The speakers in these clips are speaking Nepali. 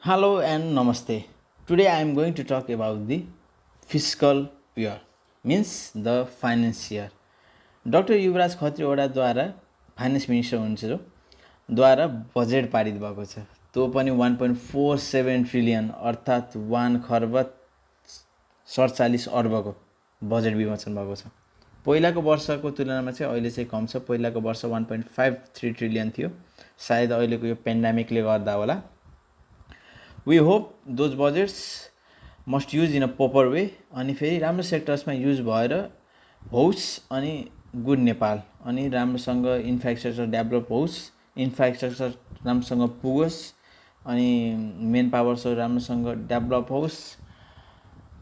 Hello and namaste. Today I am going to talk about the fiscal year, means the finance year. Dr. Yuvraj खत्रीवडाद्वारा फाइनेन्स मिनिस्टर हुनुहुन्छ द्वारा बजेट पारित भएको छ। त्यो पनि 1.47 ट्रिलियन अर्थात् 1 खर्ब 47 अर्बको बजेट विमोचन भएको छ। पहिलाको वर्षको तुलनामा चाहिँ अहिले चाहिँ कम छ। पहिलाको वर्ष 1.53 ट्रिलियन थियो। सायद अहिलेको यो पेन्डेमिकले गर्दा होला। We hope those budgets must use in a proper way अनि फेरि राम्रो सेक्टर्समा युज भएर होस् अनि गुड नेपाल अनि राम्रोसँग इन्फ्रास्ट्रक्चर डेभलप होस्, इन्फ्रास्ट्रक्चर राम्रोसँग पुगोस् अनि मेन पावर्सहरू राम्रोसँग डेभलप होस्।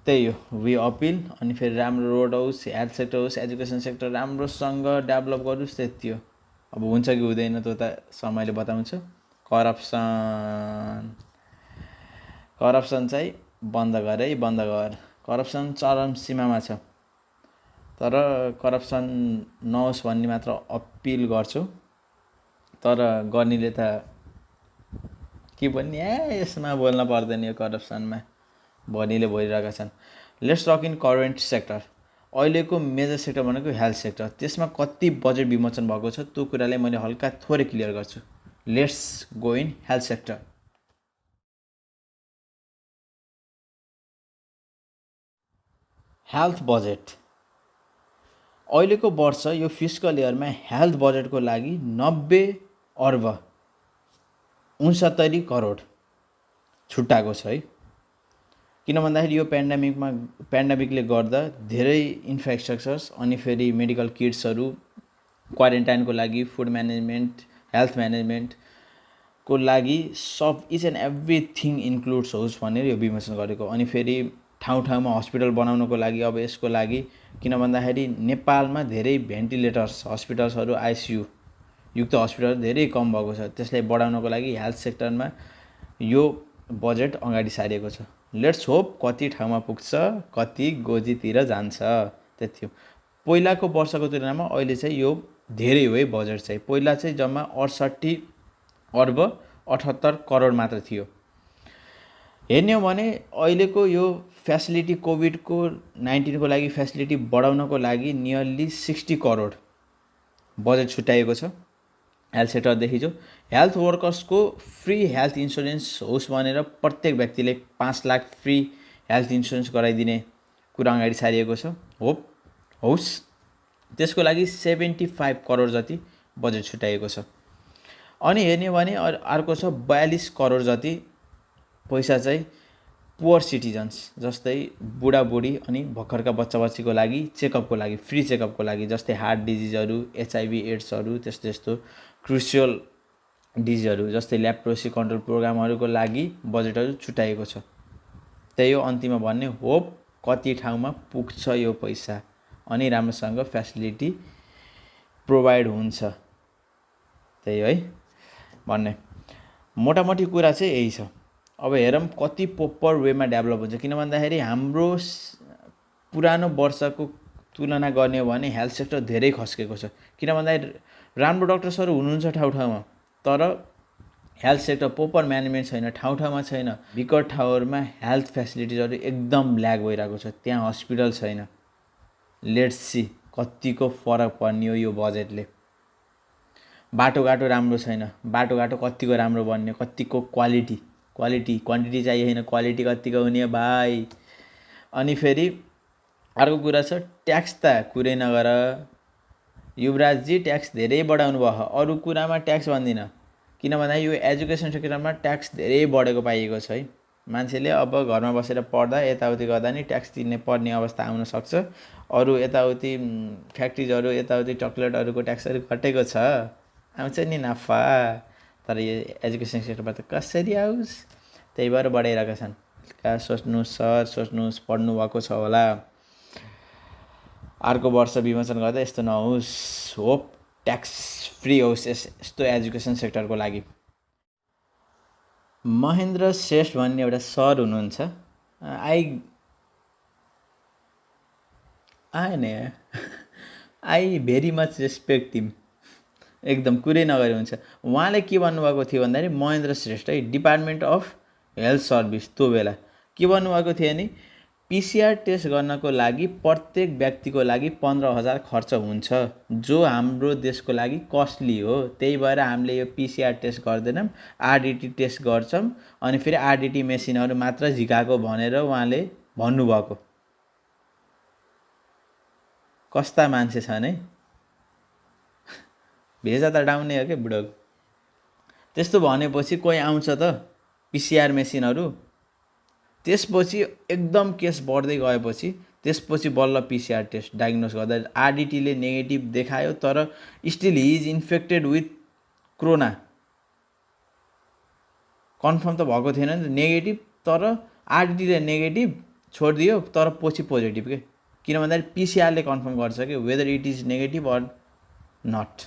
त्यही हो वी अपिल। अनि फेरि राम्रो रोड होस्, हेल्थ सेक्टर होस्, एजुकेसन सेक्टर राम्रोसँग डेभलप गरोस्। त्यति हो। अब हुन्छ कि हुँदैन त्यो त समयले बताउँछ। करप्सन चाहिँ बन्द गर। करप्सन चरम सीमामा छ। तर करप्सन नहोस् भन्ने मात्र अपिल गर्छु। तर गर्नेले त के भन्ने यसमा बोल्न पर्दैन। यो करप्सनमा भनिले भइरहेका छन्। Let's talk in current sector. अहिलेको मेजर सेक्टर भनेको हेल्थ सेक्टर। त्यसमा कति बजेट विमोचन भएको छ त्यो कुरालाई मैले हल्का थोरै क्लियर गर्छु। Let's go in health sector. Health budget अहिलेको वर्ष यो फिस्कल इयरमा हेल्थ बजेटको लागि 90 अर्ब 69 करोड छुट्टाएको छ है। किन भन्दाखेरि यो पेन्डेमिकले गर्दा धेरै इन्फ्रास्ट्रक्चर्स अनि फेरि मेडिकल किट्सहरू क्वारेन्टाइनको लागि, फुड म्यानेजमेन्ट, हेल्थ म्यानेजमेन्टको लागि सब इच एन्ड एभ्रिथिङ इन्क्लुड्स होस् भनेर यो विमोचन गरेको। अनि फेरि ठाउँमा हस्पिटल बनाउनको लागि अब यसको लागि किन भन्दाखेरि नेपालमा धेरै भेन्टिलेटर्स हस्पिटल्सहरू आइसियु युक्त हस्पिटल धेरै कम भएको छ। त्यसलाई बढाउनको लागि हेल्थ सेक्टरमा यो बजेट अगाडि सारिएको छ। लेट्स होप कति ठाउँमा पुग्छ, कति गोजीतिर जान्छ। त्यति हो। पहिलाको वर्षको तुलनामा अहिले चाहिँ यो धेरै हो है बजेट चाहिँ। पहिला चाहिँ जम्मा 68 अर्ब 78 करोड मात्र थियो। हेर्ने हो भने अहिलेको यो फेसिलिटी कोभिडको 19को लागि फेसिलिटी बढाउनको लागि नियरली 60 करोड बजेट छुट्याएको छ हेल्थ सेक्टरदेखि। जो हेल्थ वर्कर्सको फ्री हेल्थ इन्सुरेन्स होस् भनेर प्रत्येक व्यक्तिले 5 लाख फ्री हेल्थ इन्सुरेन्स गराइदिने कुरा अगाडि सारिएको छ। होस् त्यसको लागि 75 करोड जति बजेट छुट्याएको छ। अनि हेर्ने हो भने अर्को छ 42 करोड जति पैसा चाहिँ पुवर सिटिजन्स जस्तै बुढाबुढी अनि भर्खरका बच्चाबच्चीको लागि चेकअपको लागि फ्री चेकअपको लागि, जस्तै हार्ट डिजिजहरू, एचआइभी एड्सहरू, त्यस्तो क्रुसियल डिजिजहरू जस्तै ल्याप्रोसी कन्ट्रोल प्रोग्रामहरूको लागि बजेटहरू छुट्याएको छ। त्यही हो अन्तिममा भन्ने होप कति ठाउँमा पुग्छ यो पैसा अनि राम्रोसँग फेसिलिटी प्रोभाइड हुन्छ। त्यही है भन्ने मोटामोटी कुरा चाहिँ यही छ। अब हेरौँ कति प्रोपर वेमा डेभलप हुन्छ। किन भन्दाखेरि हाम्रो पुरानो वर्षको तुलना गर्ने हो भने हेल्थ सेक्टर धेरै खस्केको छ। किन भन्दाखेरि राम्रो डक्टर्सहरू हुनुहुन्छ ठाउँमा, तर हेल्थ सेक्टर प्रोपर म्यानेजमेन्ट छैन, ठाउँमा छैन। विकट ठाउँहरूमा हेल्थ फेसिलिटिजहरू एकदम ल्याग भइरहेको छ। त्यहाँ हस्पिटल छैन। लेट्स सी कतिको फरक पर्ने हो यो बजेटले। बाटोघाटो राम्रो छैन। बाटोघाटो कतिको राम्रो बन्ने, कतिको क्वान्टिटी चाहिए होइन, क्वालिटी कतिको हुने भाइ। अनि फेरि अर्को कुरा छ ट्याक्स त कुरै नगर। युवराजजी ट्याक्स धेरै बढाउनु भयो। अरू कुरामा ट्याक्स भन्दिनँ। किन भन्दाखेरि यो एजुकेसन सेक्टरमा ट्याक्स धेरै बढेको पाइएको छ है। मान्छेले अब घरमा बसेर पढ्दा यताउति गर्दा नि ट्याक्स तिर्ने पर्ने अवस्था आउन सक्छ। अरू यताउति फ्याक्ट्रिजहरू यताउति चक्लेटहरूको ट्याक्सहरू घटेको छ, आउँछ नि नाफा। तर यो एजुकेसन सेक्टरमा त कसरी आओस्, त्यही भएर बढाइरहेका छन्। सोच्नुहोस् सर, सोच्नुहोस् पढ्नु भएको छ होला। अर्को वर्ष विमोचन गर्दा यस्तो नहोस्। होप ट्याक्स फ्री होस् यस्तो एजुकेसन सेक्टरको लागि। महेन्द्र श्रेष्ठ भन्ने एउटा सर हुनुहुन्छ। आई भेरी मच रेस्पेक्ट हिम। एकदम कुरै नगरी हुन्छ। उहाँले के भन्नुभएको थियो भन्दाखेरि महेन्द्र श्रेष्ठ है डिपार्टमेन्ट अफ हेल्थ सर्भिस त्यो बेला के भन्नुभएको थियो नि पिसिआर टेस्ट गर्नको लागि प्रत्येक व्यक्तिको लागि 15,000 खर्च हुन्छ जो हाम्रो देशको लागि कस्टली हो। त्यही भएर हामीले यो पिसिआर टेस्ट गर्दैनौँ, आरडिटी टेस्ट गर्छौँ। अनि फेरि आरडिटी मेसिनहरू मात्र झिकाएको भनेर उहाँले भन्नुभएको। कस्ता मान्छे छन् है, भेजा त डाउनै हो क्या बुढोको। त्यस्तो भनेपछि कोही आउँछ त पिसिआर मेसिनहरू, त्यसपछि एकदम केस बढ्दै गएपछि त्यसपछि बल्ल पिसिआर टेस्ट डायग्नोस गर्दा आरडिटीले नेगेटिभ देखायो तर still he is infected with corona, confirm त भएको थिएन नि त, नेगेटिभ तर आरडिटीले नेगेटिभ छोडिदियो तर पछि पोजिटिभ के, किन भन्दाखेरि पिसिआरले कन्फर्म गर्छ कि whether it is negative or not.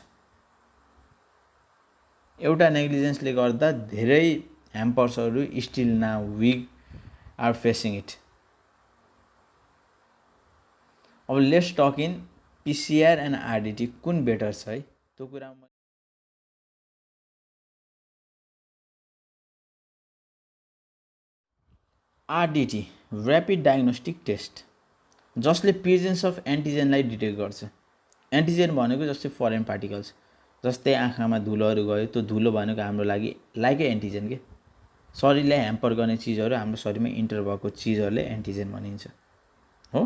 एउटा नेग्लिजेन्सले गर्दा धेरै ह्याम्पर्सहरू still now we are facing it. अब let's talk in PCR and RDT कुन बेटर छ है त्यो कुरा। आरडिटी ऱ्यापिड डायग्नोस्टिक टेस्ट जसले प्रेजेन्स अफ एन्टिजेनलाई डिटेक्ट गर्छ। एन्टिजेन भनेको जस्तै फरेन पार्टिकल्स, जस्तै आँखामा धुलोहरू गयो त्यो धुलो भनेको हाम्रो लागि लाइकै एन्टिजेन के, शरीरलाई ह्याम्पर गर्ने चिजहरू हाम्रो शरीरमा इन्टर भएको चिजहरूले एन्टिजेन भनिन्छ हो।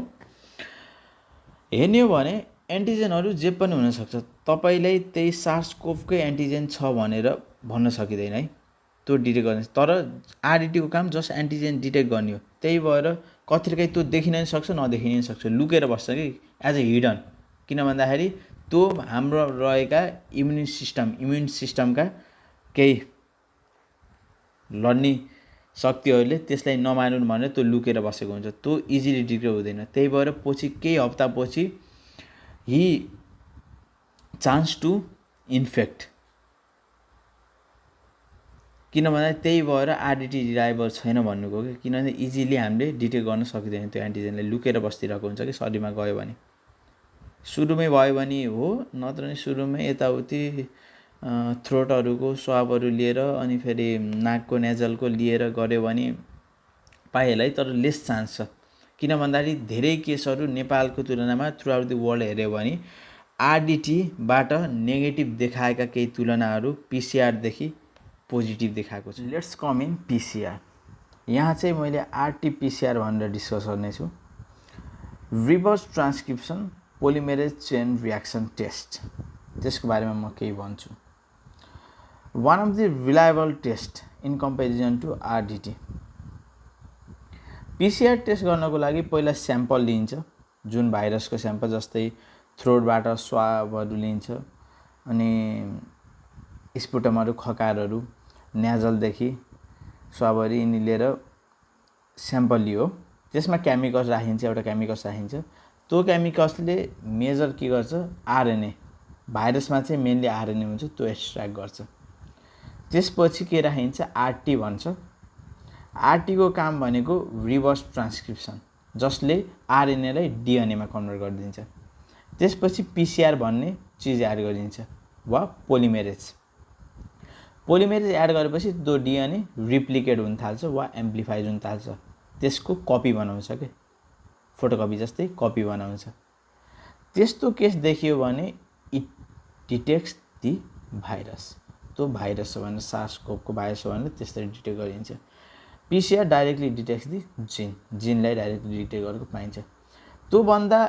हेर्ने हो भने एन्टिजेनहरू जे पनि हुनसक्छ, तपाईँलाई त्यही सार्स-कोभकै एन्टिजेन छ भनेर भन्न सकिँदैन है, त्यो डिटेक्ट गर्ने। तर आरडिटीको काम जस्ट एन्टिजेन डिटेक्ट गर्ने हो। त्यही भएर कतिखेर त्यो देखिन नि सक्छ नदेखिन नि सक्छ, लुकेर बस्छ कि एज ए हिडन, किन भन्दाखेरि त्यो हाम्रो रहेका इम्युन सिस्टमका केही लड्ने शक्तिहरूले त्यसलाई नमानुन् भनेर त्यो लुकेर बसेको हुन्छ, त्यो इजिली डिटेक्ट हुँदैन। त्यही भएर पछि केही हप्तापछि हि चान्स टु इन्फेक्ट, किन भन्दा त्यही भएर आरडिटी रिलायबल छैन भन्नुको कि, किनभने इजिली हामीले डिटेक्ट गर्न सकिँदैन, त्यो एन्टिजेनले लुकेर बसिरहेको हुन्छ कि शरीरमा गयो भने। सुरुमै भयो भने हो, नत्र नि सुरुमै यताउति थ्रोटहरूको स्वाबहरू लिएर अनि फेरि नाकको नेजलको लिएर गऱ्यो भने पाइहाल्छ है, तर लेस चान्स छ। किन भन्दाखेरि धेरै केसहरू नेपालको तुलनामा थ्रु आउट द वर्ल्ड हेऱ्यो भने आरडिटीबाट नेगेटिभ देखाएका केही तुलनाहरू पिसिआरदेखि पोजिटिभ देखाएको छ। Let's come in PCR. यहाँ चाहिँ मैले आरटिपिसिआर भनेर डिस्कस गर्नेछु, reverse transcription polymerase chain reaction test. त्यसको बारेमा म केही भन्छु। One of the reliable test in comparison to RDT. PCR test गर्नको लागि पहिला स्याम्पल लिइन्छ, जुन भाइरसको स्याम्पल, जस्तै थ्रोटबाट स्वाबहरू लिइन्छ अनि स्पुटमहरू खकारहरू नेजलदेखि स्वाबहरू यिनी लिएर स्याम्पल लियो। त्यसमा केमिकल्स राखिन्छ, एउटा केमिकल्स राखिन्छ, त्यो केमिकल्सले मेजर के गर्छ, आरएनए, भाइरसमा चाहिँ मेनली आरएनए हुन्छ, त्यो एक्सट्र्याक्ट गर्छ। त्यसपछि के राखिन्छ, आरटी भन्छ। आरटीको काम भनेको रिभर्स ट्रान्सक्रिप्सन, जसले आरएनएलाई डिएनएमा कन्भर्ट गरिदिन्छ। त्यसपछि पिसिआर भन्ने चिज एड गरिन्छ वा पोलिमेरेज। पोलिमेरेज एड गरेपछि त्यो डिएनए रिप्लिकेट हुन थाल्छ वा एम्प्लिफाइड हुन थाल्छ, त्यसको कपी बनाउँछ के, फोटोकपी जस्तै कपी बनाउँछ। त्यस्तो केस देखियो भने इट डिटेक्ट्स दि भाइरस, त्यो भाइरस हो भने सार्स-कोभको भाइरस हो भने त्यसरी डिटेक्ट गरिन्छ। पिसिआर डाइरेक्टली डिटेक्ट्स दि जिनलाई डाइरेक्टली डिटेक्ट गरेको पाइन्छ। त्योभन्दा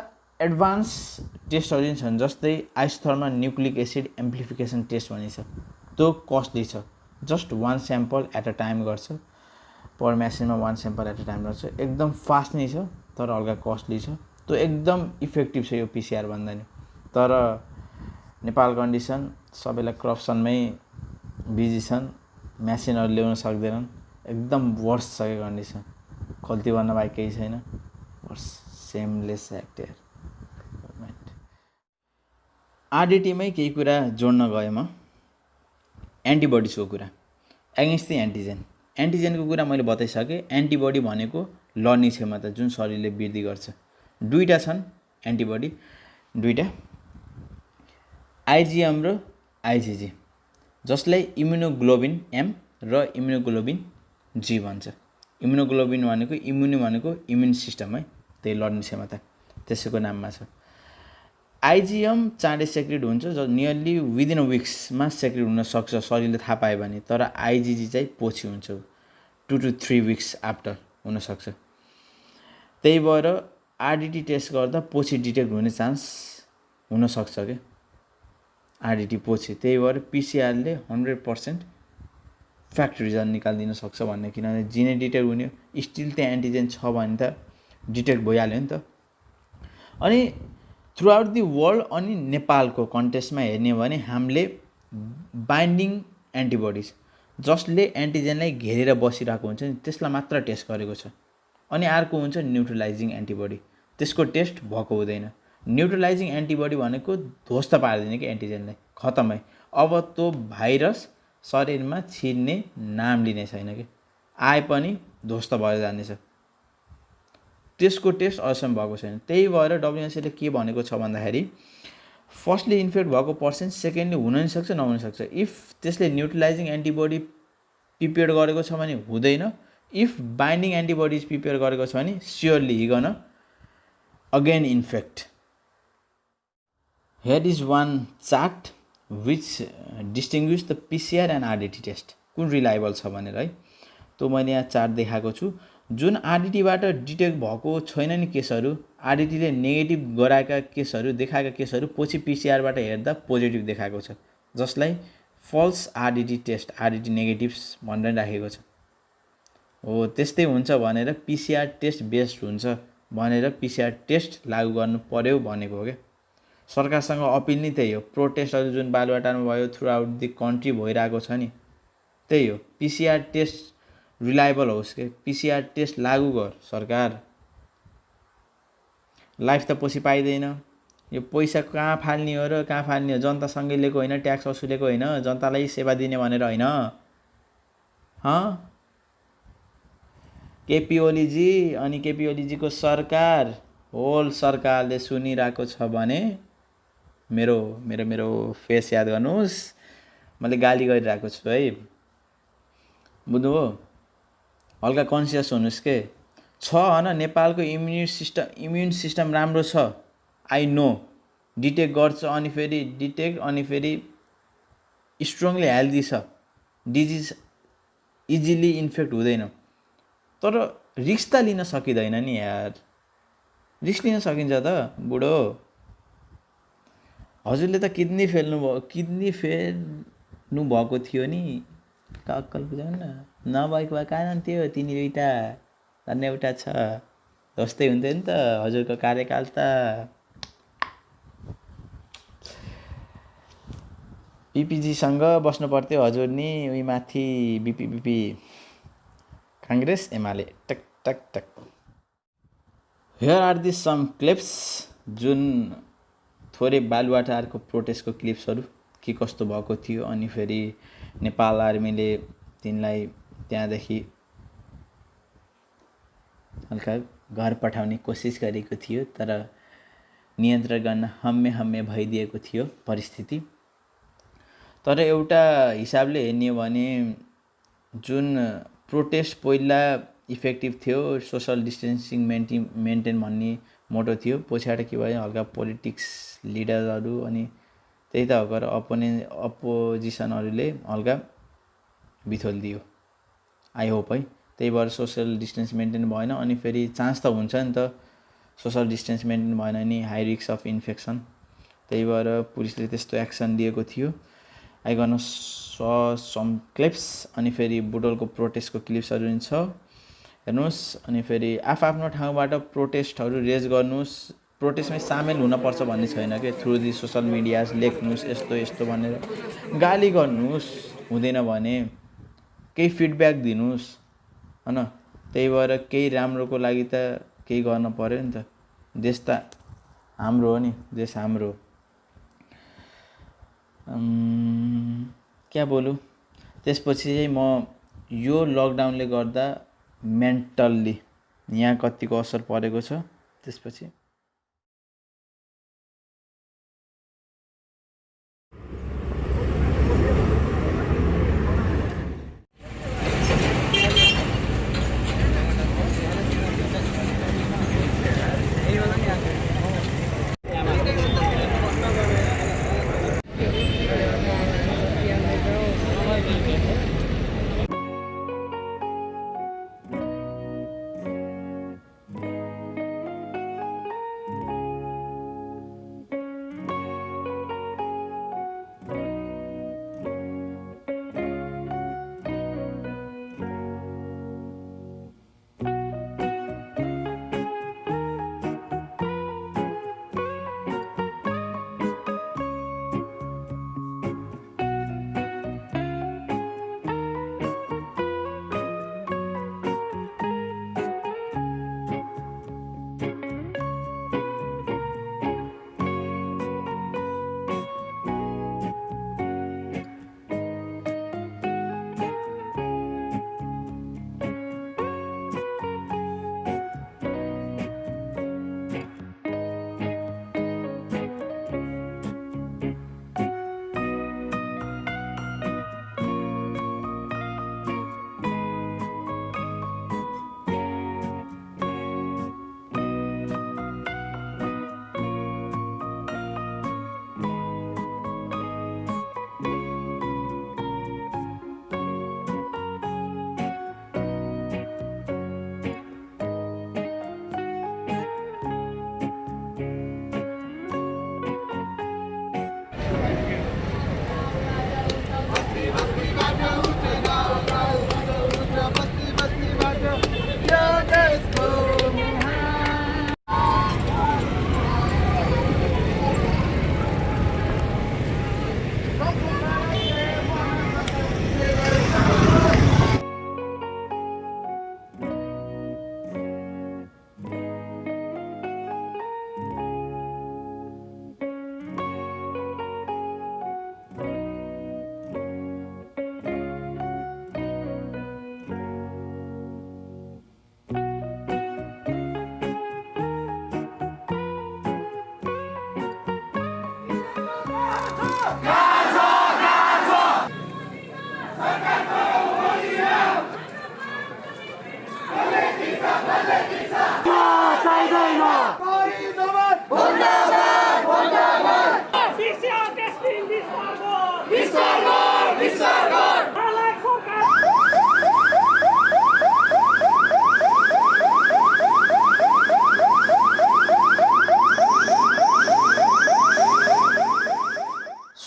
एडभान्स टेस्टहरू पनि छन्, जस्तै isothermal nucleic acid amplification test भनिन्छ, त्यो कस्टली छ, just 1 sample at a time गर्छ, पर मेसिनमा 1 स्याम्पल एट अ टाइम गर्छ, एकदम फास्ट नै छ तर हल्का कस्टली छ, त्यो एकदम इफेक्टिभ छ यो पिसिआर भन्दा नि। तर नेपाल कन्डिसन सबैलाई करप्सनमै बिजी छन्, मेसिनहरू ल्याउन सक्दैनन्, एकदम वर्स छ कि कन्डिसन, खल्ती भन्न बाहेक केही छैन, वर्स, सेमलेस एक्टर। आरडिटीमै केही कुरा जोड्न गएँ म, एन्टिबडिजको कुरा, एगेन्स्ट द एन्टिजेन। एन्टिजेनको कुरा मैले बताइसकेँ। एन्टिबडी भनेको लड्ने क्षमता जुन शरीरले वृद्धि गर्छ। दुईवटा छन् एन्टिबडी, दुईवटा, आइजिएम र आइजिजी, जसलाई इम्युनोग्लोबिन एम र इम्युनोग्लोबिन जी भन्छ। इम्युनोग्लोबिन भनेको इम्युन सिस्टम है, त्यही लड्ने क्षमता, त्यसैको नाममा छ। आइजिएम चाँडै सेक्रेट हुन्छ, जो नियरली विदिन विक्समा सेक्रेट हुनसक्छ शरीरले थाहा पायो भने, तर आइजिजी चाहिँ पछि हुन्छ, 2 to 3 विक्स आफ्टर हुनसक्छ। त्यही भएर आरडिटी टेस्ट गर्दा पछि डिटेक्ट हुने चान्स हुनसक्छ क्या, आरडिटी पछि। त्यही भएर पिसिआरले 100% फ्याक्ट रिजल्ट निकालिदिन सक्छ भन्ने, किनभने जिनै डिटेक्ट हुने, स्टिल त्यहाँ एन्टिजेन छ भने त डिटेक्ट भइहाल्यो नि त। अनि थ्रु आउट दि वर्ल्ड अनि नेपालको कन्टेक्स्टमा हेर्ने भने हामीले बाइन्डिङ एन्टिबडिज, जसले एन्टिजेनलाई घेरेर बसिरहेको हुन्छ नि, त्यसलाई मात्र टेस्ट गरेको छ। अनि अर्को हुन्छ न्युट्रलाइजिङ एन्टिबडी, त्यसको टेस्ट भएको हुँदैन। न्युट्रलाइजिङ एन्टिबडी भनेको ध्वस्त पारिदिने कि एन्टिजेनलाई, खतम है। अब त्यो भाइरस शरीरमा छिर्ने नाम लिने छैन कि, आए पनि ध्वस्त भएर जानेछ, त्यसको टेस्ट अहिलेसम्म भएको छैन। त्यही भएर डब्ल्युएचओले के भनेको छ भन्दाखेरि, फर्स्टली इन्फेक्ट भएको पर्सन सेकेन्डली हुन नि सक्छ नहुन सक्छ। इफ त्यसले न्युट्रलाइजिङ एन्टिबडी प्रिपेयर गरेको छ भने हुँदैन, इफ बाइन्डिङ एन्टिबडिज प्रिपेयर गरेको छ भने surely he gone again infect. Here is one chart which distinguish the PCR and RDT test, कुन रिलायबल छ भनेर है। त्यो मैले यहाँ चार्ट देखाएको छु। जुन आरडिटीबाट डिटेक्ट भएको छैन नि केसहरू, आरडिटीले नेगेटिभ गराएका केसहरू, देखाएका केसहरू पछि पिसिआरबाट हेर्दा पोजिटिभ देखाएको छ, जसलाई falls RDT test, RDT negatives भनेर राखेको छ। हो त्यस्तै हुन्छ भनेर पिसिआर टेस्ट बेस्ड हुन्छ भनेर पिसिआर टेस्ट लागू गर्नु पर्यो भनेको हो क्या। सरकारसँग अपिल नै त्यही हो। प्रोटेस्टहरू जुन बालुवाटारमा भयो, थ्रु आउट दि कन्ट्री भइरहेको छ नि, त्यही हो। पिसिआर टेस्ट रिलायबल होस् के, पिसिआर टेस्ट लागू गर सरकार। लाइफ त पछि पाइँदैन, यो पैसा कहाँ फाल्ने हो र कहाँ फाल्ने हो, जनतासँगै लिएको होइन, ट्याक्स वसुलेको होइन, जनतालाई सेवा दिने भनेर होइन। केपी ओलीजी अनि केपी ओलीजीको सरकार, होल सरकारले सुनिरहेको छ भने मेरो मेरो मेरो फेस याद गर्नुहोस्, मैले गाली गरिरहेको छु है, बुझ्नुभयो? हल्का कन्सियस हुनुहोस् के छ होइन। नेपालको इम्युन सिस्टम राम्रो छ, आई नो, डिटेक्ट गर्छ, अनि फेरि स्ट्रङली हेल्दी छ, डिजिज इजिली इन्फेक्ट हुँदैन। तर रिस्क त लिन सकिँदैन नि यार, रिस्क लिन सकिन्छ त बुढो। हजुरले त किडनी फेल्नु भएको थियो नि, अक्कल बुझाउनु न, नभएको भए कारण थियो, तिनी दुईवटा अन्य एउटा छ, जस्तै हुन्थ्यो नि त हजुरको कार्यकाल त। पिपिजीसँग बस्नु पर्थ्यो हजुर नि, उही माथि बिपी काङ्ग्रेस एमाले talk talk talk. Here are the some clips, जुन थोरै बालुवाटारको प्रोटेस्टको क्लिप्सहरू के कस्तो भएको थियो, अनि फेरि नेपाल आर्मीले तिनलाई त्यहाँदेखि हल्का घर पठाउने कोसिस गरेको थियो, तर नियन्त्रण गर्न हम्मे भइदिएको थियो परिस्थिति। तर एउटा हिसाबले हेर्ने हो भने जुन प्रोटेस्ट पहिला इफेक्टिभ थियो, सोसल डिस्टेन्सिङ मेन्टेन भन्ने मोटो थियो, पछाडि के भयो हल्का पोलिटिक्स लिडरहरू अनि त्यही त हो, अपोजिसनहरूले हल्का बिथोल दियो, आई होप है। त्यही भएर सोसल डिस्टेन्स मेन्टेन भएन, अनि फेरि चान्स त हुन्छ नि त, सोसल डिस्टेन्स मेन्टेन भएन नि हाई रिस्क अफ इन्फेक्सन। त्यही भएर पुलिसले त्यस्तो एक्सन लिएको थियो। आई गर्न सम क्लिप्स, अनि फेरि बुटोलको प्रोटेस्टको क्लिप्सहरू पनि छ, हेर्नुहोस्। अनि फेरि आफ्नो ठाउँबाट प्रोटेस्टहरू रेज गर्नुहोस्, प्रोटेस्टमै सामेल हुनपर्छ भन्ने छैन कि, थ्रु दि सोसल मिडियाज लेख्नुहोस्, यस्तो भनेर गाली गर्नुहोस्, हुँदैन भने केही फिडब्याक दिनुहोस् होइन। त्यही भएर केही राम्रोको लागि त केही गर्न पर्यो नि त, देश त हाम्रो हो नि, देश हाम्रो। क्या बोलु। त्यसपछि चाहिँ म यो लकडाउनले गर्दा मेन्टल्ली यहाँ कतिको असर परेको छ, त्यसपछि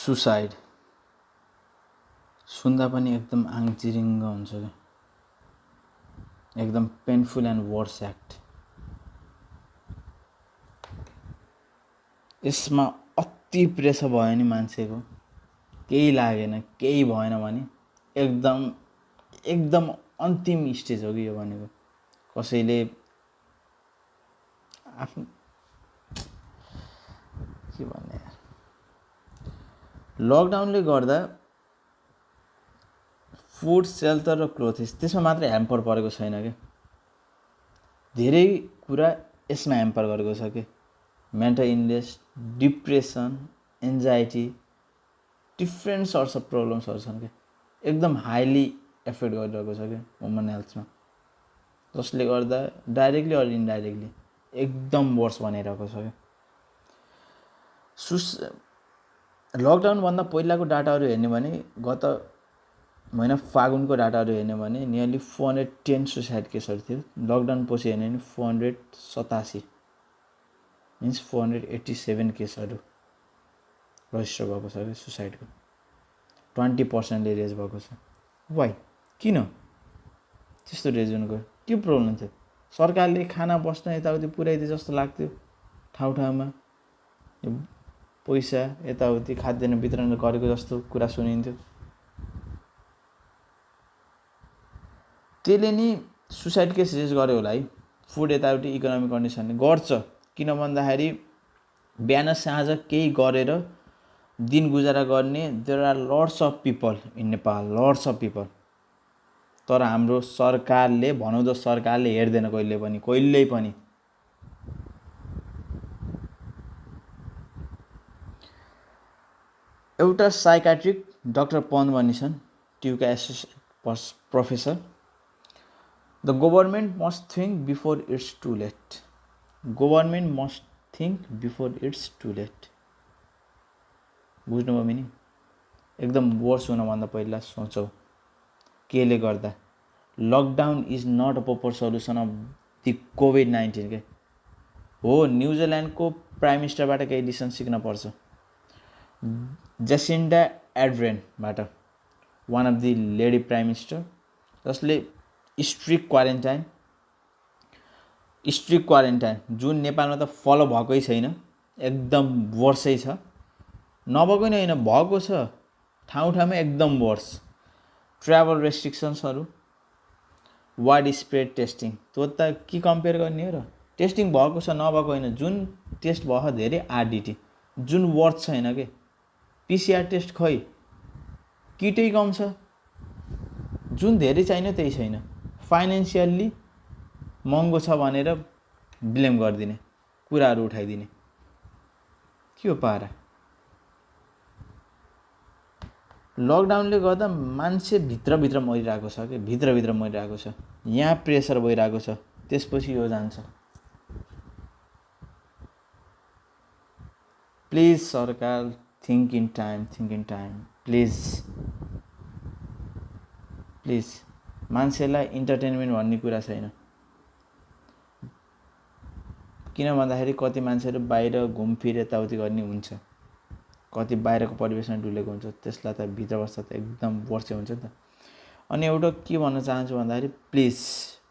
सुसाइड सुन्दा पनि एकदम आङचिरिङ्ग हुन्छ क्या, एकदम पेनफुल एन्ड वर्स एक्ट। यसमा अति प्रेसर भयो नि मान्छेको, केही लागेन, केही भएन भने एकदम एकदम अन्तिम स्टेज हो कि यो भनेको। कसैले आफ्नो के भन्ने, लकडाउनले गर्दा फुड, सेल्टर र क्लोथेस त्यसमा मात्र ह्याम्पर परेको छैन क्या, धेरै कुरा यसमा ह्याम्पर गरेको छ कि। Mental illness, depression, anxiety, different sorts of प्रब्लम्सहरू छन् क्या, एकदम हाइली एफेक्ट गरिरहेको छ क्या ह्युमन हेल्थमा, जसले गर्दा डाइरेक्टली अर इन्डाइरेक्टली एकदम वर्स भनिरहेको छ क्या। लकडाउनभन्दा पहिलाको डाटाहरू हेर्ने भने, गत महिना फागुनको डाटाहरू हेर्ने भने नियरली 410 सुसाइड केसहरू थियो। लकडाउन पछि हेर्ने भने 487 मिन्स 487 केसहरू रजिस्टर भएको छ कि सुसाइडको। 20% रेज भएको छ। वाइ, किन त्यस्तो रेज हुनुको? के प्रब्लम थियो? सरकारले खाना बस्न यताउति पुर्याइदिए जस्तो लाग्थ्यो, ठाउँ ठाउँमा पैसा यताउति खाद्यान्न वितरण गरेको जस्तो कुरा सुनिन्थ्यो। त्यसले नि सुसाइड केस रेज गर्यो होला है। फुड यताउति इकोनोमिक कन्डिसनले गर्छ, किन भन्दाखेरि बिहान साँझ केही गरेर दिन गुजारा गर्ने there are lots of people in Nepal, lots of people. तर हाम्रो सरकारले, भनौँ त सरकारले हेर्दैन कहिल्यै पनि। एउटा साइकाट्रिक डाक्टर पन भन्ने छन्, ट्युका associate professor. The government must think before it's too late. Government must think before it's too late. बुझ्नुभयो मिनिङ? एकदम वर्स हुनभन्दा पहिला सोचौँ। केले गर्दा? Lockdown is not a proper solution of the कोभिड-19 के हो। न्युजिल्यान्डको प्राइम मिनिस्टरबाट केही डिसिसन सिक्न पर्छ। जेसिन्डा एड्रेनबाट, one of the lady prime minister, जसले स्ट्रिक्ट क्वारेन्टाइन जुन नेपालमा त फलो भएकै छैन, एकदम वर्सै छ। नभएको नै होइन, भएको छ ठाउँ ठाउँमा एकदम वर्स। ट्राभल रेस्ट्रिक्सन्सहरू, वाइड स्प्रेड टेस्टिङ, त्यो त के कम्पेयर गर्ने हो र? टेस्टिङ भएको छ, नभएको होइन। जुन टेस्ट भयो धेरै आरडिटी, जुन वर्थ छैन के। पिसिआर टेस्ट खै, किटै कम छ। जुन धेरै चाहिने त्यही छैन। फाइनेन्सियल्ली महँगो छ भनेर ब्लेम गरिदिने, कुराहरू उठाइदिने, के हो पारा? लकडाउनले गर्दा मान्छे भित्रभित्र मरिरहेको छ कि, भित्रभित्र मरिरहेको छ। यहाँ प्रेसर भइरहेको छ, त्यसपछि यो जान्छ। प्लिज सरकार, थिङ्क इन टाइम प्लिज। मान्छेलाई इन्टरटेनमेन्ट भन्ने कुरा छैन। किन भन्दाखेरि कति मान्छेहरू बाहिर घुमफिर यताउति गर्ने हुन्छ, कति बाहिरको परिवेशमा डुलेको हुन्छ, त्यसलाई त भित्र बस्दा त एकदम वर्षै हुन्छ नि त। अनि एउटा के भन्न चाहन्छु भन्दाखेरि, please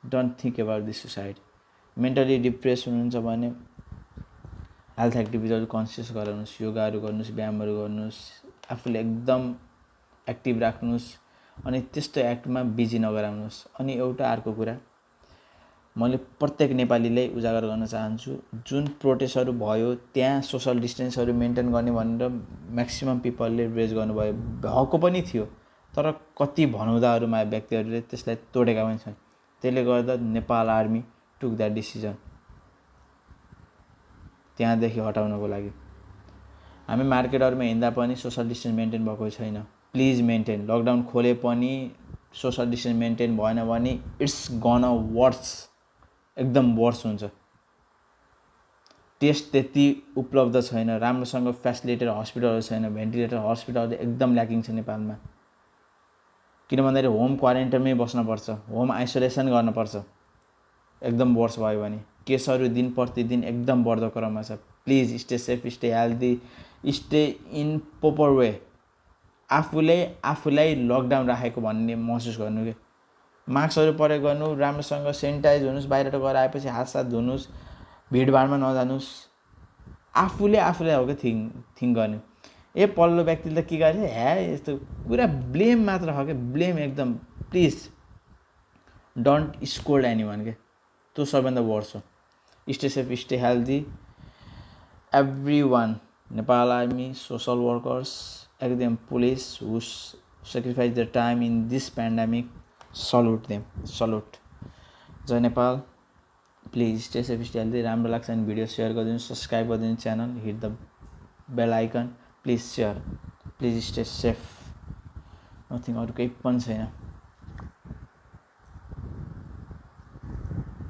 don't think about this suicide. Mentally depress हुनुहुन्छ भने हेल्थ एक्टिभिटीहरू कन्सियस गराउनुहोस्, योगाहरू गर्नुहोस्, व्यायामहरू गर्नुहोस्, आफूले एकदम एक्टिभ राख्नुहोस्, अनि त्यस्तो एक्टमा बिजी नगराउनुहोस्। अनि एउटा अर्को कुरा मैले प्रत्येक नेपालीलाई उजागर गर्न चाहन्छु, जुन प्रोटेस्टहरू भयो त्यहाँ सोसल डिस्टेन्सहरू मेन्टेन गर्ने भनेर म्याक्सिमम पिपलले रेज गर्नुभयो, भएको पनि थियो, तर कति भनौँदाहरूमा व्यक्तिहरूले त्यसलाई तोडेका पनि छन्। त्यसले गर्दा Nepal army took that decision त्यहाँदेखि हटाउनको लागि। हामी मार्केटहरूमा हिँड्दा पनि सोसल डिस्टेन्स मेन्टेन भएको छैन। Please maintain. लकडाउन खोले पनि सोसल डिस्टेन्स मेन्टेन भएन भने इट्स गन वर्स। एकदम वर्स हुन्छ। टेस्ट त्यति उपलब्ध छैन, राम्रोसँग फेसिलिटेड हस्पिटलहरू छैन, भेन्टिलेटर हस्पिटलहरू एकदम ल्याकिङ छ नेपालमा। किन भन्दाखेरि होम क्वारेन्टाइनमै बस्नुपर्छ, होम आइसोलेसन गर्नुपर्छ एकदम वर्स भयो भने। केसहरू दिन प्रतिदिन एकदम बढ्दो क्रममा छ। Please stay safe, stay healthy, stay in proper way. आफूलाई लकडाउन राखेको भन्ने महसुस गर्नु के, मास्कहरू प्रयोग गर्नु, राम्रोसँग सेनिटाइज हुनुहोस्, बाहिरबाट गएर आएपछि हातसात धुनुहोस्, भिडभाडमा नजानुहोस्। आफूले हो कि थिङ्क गर्ने। पल्लो व्यक्तिले त के गर्छ, यस्तो पुरा ब्लेम मात्र हो क्या, ब्लेम एकदम। प्लिज डोन्ट स्कोल्ड एनीवन के, त्यो सबैभन्दा वर्स हो। Stay safe, stay healthy everyone. Nepal army, social workers, एकदम police who sacrifice their time in this pandemic, salute them, salute. जय Nepal. Please stay safe, stay healthy. राम्रो लाग्छ भने भिडियो सेयर गरिदिनु, सब्सक्राइब गरिदिनु channel, hit the bell icon, please share, please stay safe. Nothing, अरू केही पनि छैन।